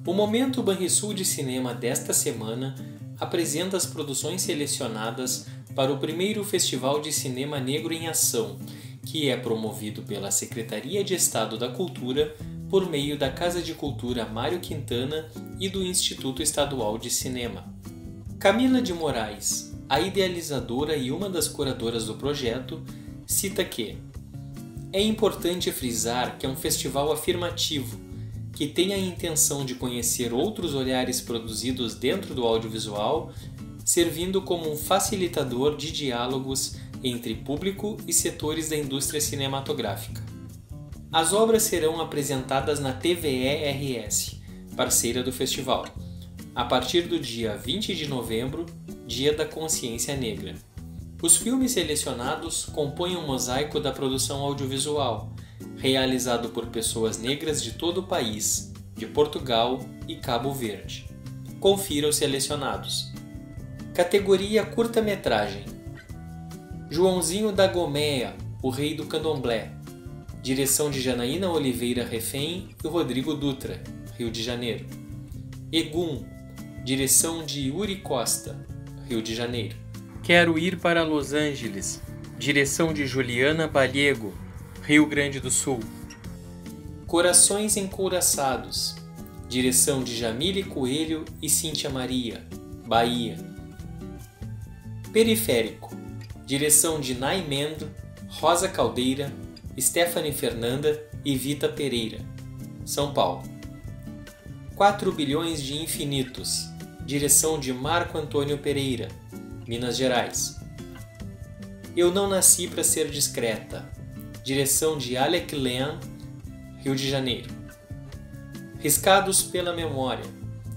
O Momento Banrisul de Cinema desta semana apresenta as produções selecionadas para o primeiro Festival de Cinema Negro em Ação, que é promovido pela Secretaria de Estado da Cultura por meio da Casa de Cultura Mário Quintana e do Instituto Estadual de Cinema. Camila de Moraes, a idealizadora e uma das curadoras do projeto, cita que é importante frisar que é um festival afirmativo, que tem a intenção de conhecer outros olhares produzidos dentro do audiovisual, servindo como um facilitador de diálogos entre público e setores da indústria cinematográfica. As obras serão apresentadas na TVE-RS, parceira do festival, a partir do dia 20 de novembro, Dia da Consciência Negra. Os filmes selecionados compõem um mosaico da produção audiovisual, realizado por pessoas negras de todo o país, de Portugal e Cabo Verde. Confira os selecionados. Categoria Curta-metragem: Joãozinho da Goméia, o Rei do Candomblé. Direção de Janaína Oliveira Refém e Rodrigo Dutra, Rio de Janeiro. Egum. Direção de Yuri Costa, Rio de Janeiro. Quero Ir para Los Angeles. Direção de Juliana Baliego, Rio Grande do Sul. Corações Encouraçados. Direção de Jamile Coelho e Cíntia Maria, Bahia. Periférico. Direção de Nay Mendo, Rosa Caldeira, Stephanie Fernanda e Vita Pereira, São Paulo. 4 bilhões de infinitos. Direção de Marco Antônio Pereira, Minas Gerais. Eu não nasci para ser discreta. Direção de Alec Lean, Rio de Janeiro. Riscados pela Memória.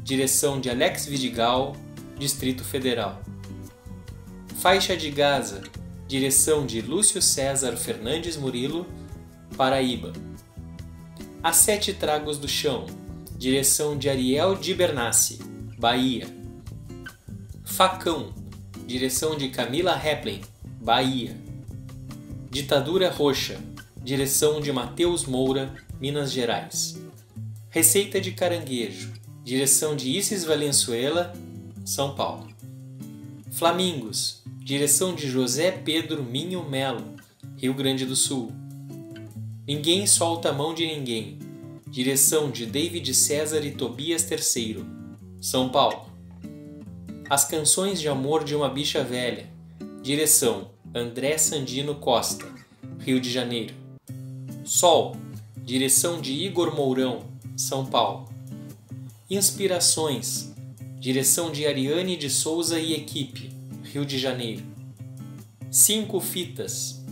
Direção de Alex Vidigal, Distrito Federal. Faixa de Gaza. Direção de Lúcio César Fernandes Murilo, Paraíba. A 7 Tragos do Chão. Direção de Ariel Di Bernassi, Bahia. Facão. Direção de Camila Heplin, Bahia. Ditadura Roxa. Direção de Matheus Moura, Minas Gerais. Receita de Caranguejo. Direção de Isis Valenzuela, São Paulo. Flamingos. Direção de José Pedro Minho Melo, Rio Grande do Sul. Ninguém Solta a Mão de Ninguém. Direção de David César e Tobias III, São Paulo. As Canções de Amor de uma Bicha Velha. Direção André Sandino Costa, Rio de Janeiro. Sol. Direção de Igor Mourão, São Paulo. Inspirações. Direção de Ariane de Souza e equipe, Rio de Janeiro. 5 Fitas.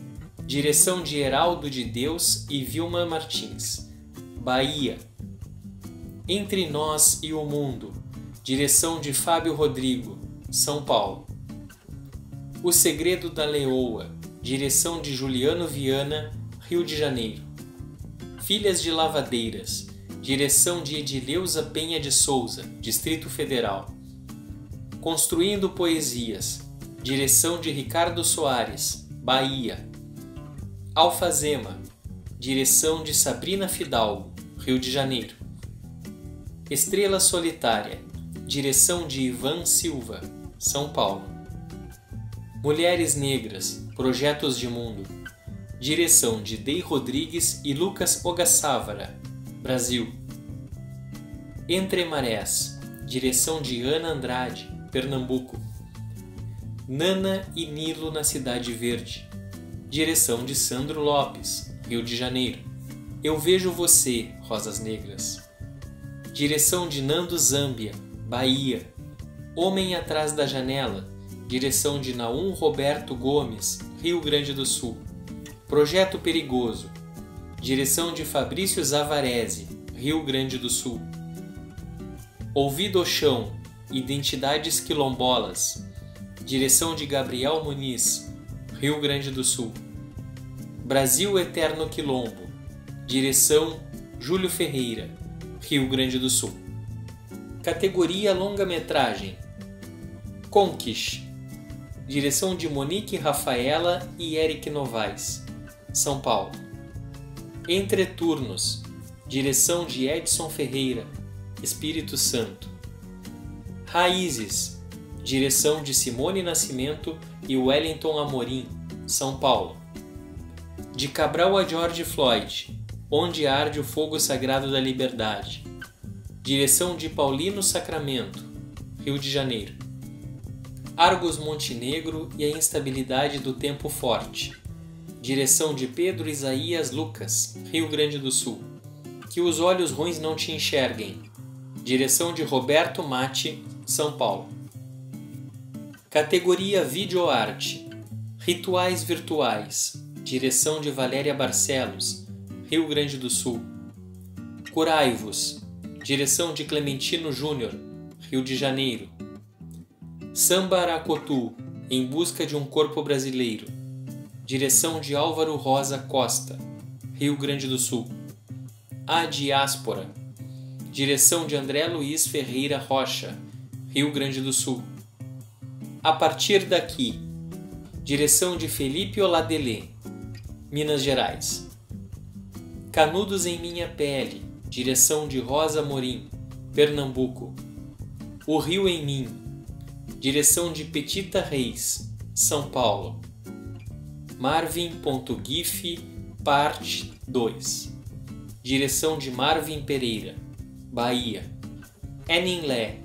Direção de Heraldo de Deus e Vilma Martins, Bahia. Entre Nós e o Mundo. Direção de Fábio Rodrigo, São Paulo. O Segredo da Leoa. Direção de Juliano Viana, Rio de Janeiro. Filhas de Lavadeiras. Direção de Edileuza Penha de Souza, Distrito Federal. Construindo Poesias. Direção de Ricardo Soares, Bahia. Alfazema. Direção de Sabrina Fidalgo, Rio de Janeiro. Estrela Solitária. Direção de Ivan Silva, São Paulo. Mulheres Negras, Projetos de Mundo. Direção de Dei Rodrigues e Lucas Ogassávara, Brasil. Entre Marés. Direção de Ana Andrade, Pernambuco. Nana e Nilo na Cidade Verde. Direção de Sandro Lopes, Rio de Janeiro. Eu Vejo Você, Rosas Negras. Direção de Nando Zambia, Bahia. Homem Atrás da Janela. Direção de Naum Roberto Gomes, Rio Grande do Sul. Projeto Perigoso. Direção de Fabrício Zavarese, Rio Grande do Sul. Ouvido ao Chão. Identidades Quilombolas. Direção de Gabriel Muniz, Rio Grande do Sul. Brasil Eterno Quilombo. Direção Júlio Ferreira, Rio Grande do Sul. Categoria Longa-metragem. Conquist. Direção de Monique Rafaela e Eric Novaes, São Paulo. Entre Turnos. Direção de Edson Ferreira, Espírito Santo. Raízes, direção de Simone Nascimento e Wellington Amorim, São Paulo. De Cabral a George Floyd, Onde Arde o Fogo Sagrado da Liberdade. Direção de Paulino Sacramento, Rio de Janeiro. Argos Montenegro e a Instabilidade do Tempo Forte. Direção de Pedro Isaías Lucas, Rio Grande do Sul. Que os olhos ruins não te enxerguem. Direção de Roberto Mate, São Paulo. Categoria Videoarte. Rituais Virtuais. Direção de Valéria Barcelos, Rio Grande do Sul. Curai-vos. Direção de Clementino Júnior, Rio de Janeiro. Samba Aracotu, Em Busca de um Corpo Brasileiro. Direção de Álvaro Rosa Costa, Rio Grande do Sul. A Diáspora. Direção de André Luiz Ferreira Rocha, Rio Grande do Sul. A Partir Daqui. Direção de Felipe Oladelê, Minas Gerais. Canudos em Minha Pele. Direção de Rosa Morim, Pernambuco. O Rio em Mim. Direção de Petita Reis, São Paulo. Marvin.gif, parte 2. Direção de Marvin Pereira, Bahia. Eninlé.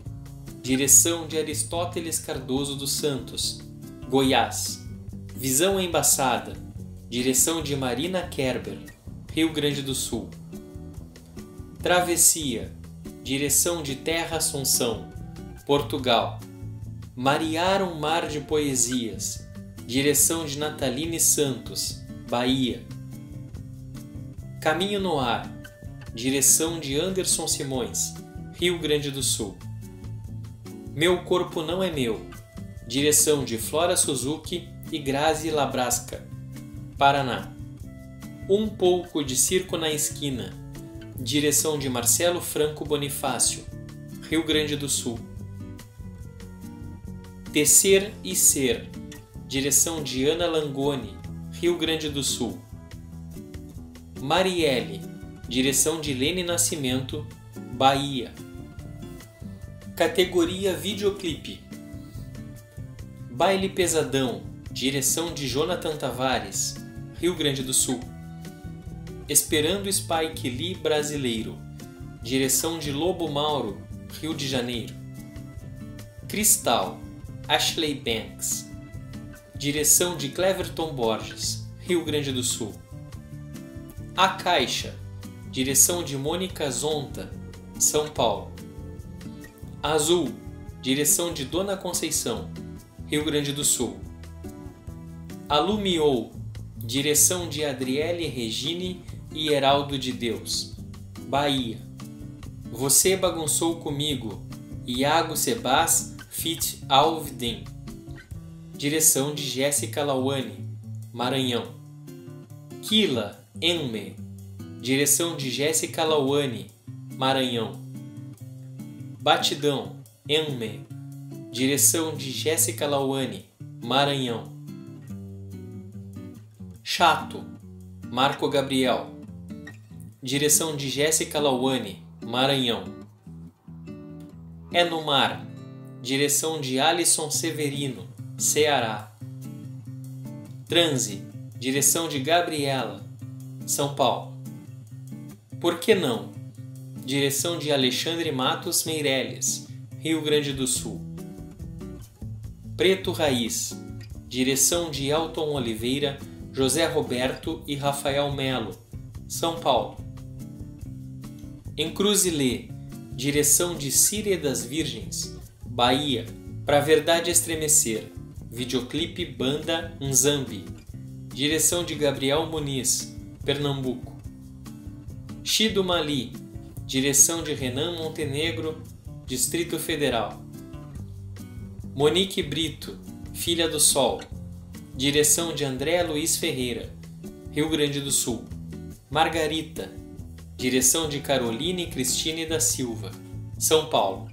Direção de Aristóteles Cardoso dos Santos, Goiás. Visão Embaçada. Direção de Marina Kerber, Rio Grande do Sul. Travessia. Direção de Terra Assunção, Portugal. Marear um Mar de Poesias. Direção de Nataline Santos, Bahia. Caminho no Ar. Direção de Anderson Simões, Rio Grande do Sul. Meu Corpo Não É Meu. Direção de Flora Suzuki e Grazi Labrasca, Paraná. Um pouco de Circo na Esquina. Direção de Marcelo Franco Bonifácio, Rio Grande do Sul. Tecer e Ser. Direção de Ana Langoni, Rio Grande do Sul. Marielle. Direção de Lene Nascimento, Bahia. Categoria Videoclipe. Baile Pesadão. Direção de Jonathan Tavares, Rio Grande do Sul. Esperando Spike Lee Brasileiro. Direção de Lobo Mauro, Rio de Janeiro. Cristal. Ashley Banks. Direção de Cleverton Borges, Rio Grande do Sul. A Caixa. Direção de Mônica Zonta, São Paulo. Azul. Direção de Dona Conceição, Rio Grande do Sul. Alumiou. Direção de Adriele Regine e Heraldo de Deus, Bahia. Você Bagunçou Comigo, Iago Sebas Fit Alvden. Direção de Jéssica Lawane, Maranhão. Kila Enme. Direção de Jéssica Lawane, Maranhão. Batidão Enme. Direção de Jéssica Lawane, Maranhão. Chato, Marco Gabriel. Direção de Jéssica Lawane, Maranhão. É no Mar. Direção de Alisson Severino, Ceará. Transe. Direção de Gabriela, São Paulo. Por que não? Direção de Alexandre Matos Meirelles, Rio Grande do Sul. Preto Raiz. Direção de Elton Oliveira, José Roberto e Rafael Melo, São Paulo. Encruzilê. Direção de Síria das Virgens, Bahia. Pra Verdade Estremecer. Videoclipe Banda Nzambi. Direção de Gabriel Muniz, Pernambuco. Chido Mali. Direção de Renan Montenegro, Distrito Federal. Monique Brito, Filha do Sol. Direção de André Luiz Ferreira, Rio Grande do Sul. Margarita. Direção de Caroline Cristine da Silva, São Paulo.